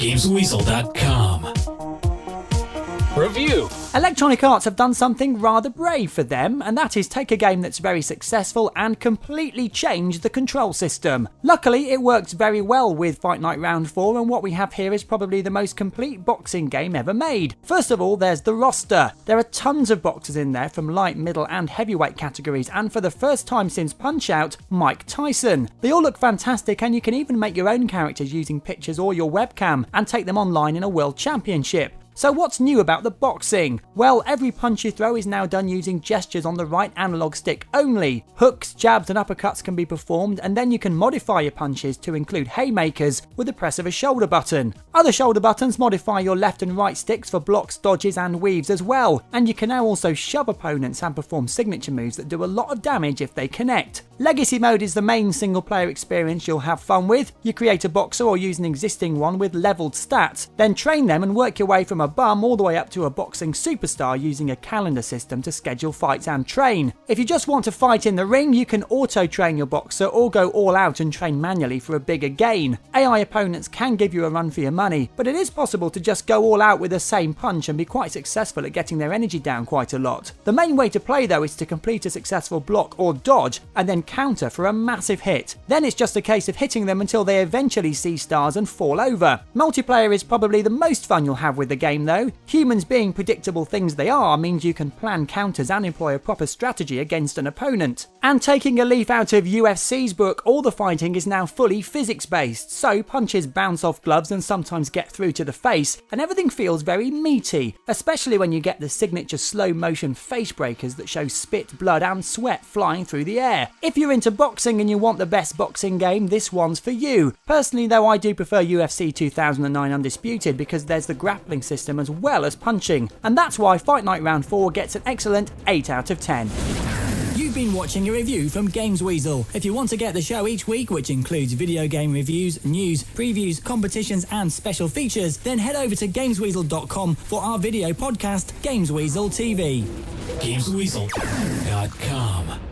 Gamesweasel.com. Review. Electronic Arts have done something rather brave for them, and that is take a game that's very successful and completely change the control system. Luckily, it works very well with Fight Night Round 4, and what we have here is probably the most complete boxing game ever made. First of all, there's the roster. There are tons of boxers in there from light, middle and heavyweight categories, and for the first time since Punch-Out, Mike Tyson. They all look fantastic, and you can even make your own characters using pictures or your webcam and take them online in a world championship. So what's new about the boxing? Well, every punch you throw is now done using gestures on the right analog stick only. Hooks, jabs and uppercuts can be performed, and then you can modify your punches to include haymakers with the press of a shoulder button. Other shoulder buttons modify your left and right sticks for blocks, dodges and weaves as well, and you can now also shove opponents and perform signature moves that do a lot of damage if they connect. Legacy mode is the main single player experience you'll have fun with. You create a boxer or use an existing one with leveled stats, then train them and work your way from a bum all the way up to a boxing superstar using a calendar system to schedule fights and train. If you just want to fight in the ring, you can auto-train your boxer or go all out and train manually for a bigger gain. AI opponents can give you a run for your money, but it is possible to just go all out with the same punch and be quite successful at getting their energy down quite a lot. The main way to play though is to complete a successful block or dodge and then counter for a massive hit. Then it's just a case of hitting them until they eventually see stars and fall over. Multiplayer is probably the most fun you'll have with the game though. Humans being predictable things they are means you can plan counters and employ a proper strategy against an opponent. And taking a leaf out of UFC's book, all the fighting is now fully physics based, so punches bounce off gloves and sometimes get through to the face, and everything feels very meaty, especially when you get the signature slow motion face breakers that show spit, blood and sweat flying through the air. If you're into boxing and you want the best boxing game, this one's for you. Personally though, I do prefer UFC 2009 Undisputed because there's the grappling system as well as punching, and that's why Fight Night Round 4 gets an excellent 8 out of 10. You've been watching a review from Gamesweasel. If you want to get the show each week, which includes video game reviews, news, previews, competitions and special features, then head over to Gamesweasel.com for our video podcast, Gamesweasel TV. Gamesweasel.com.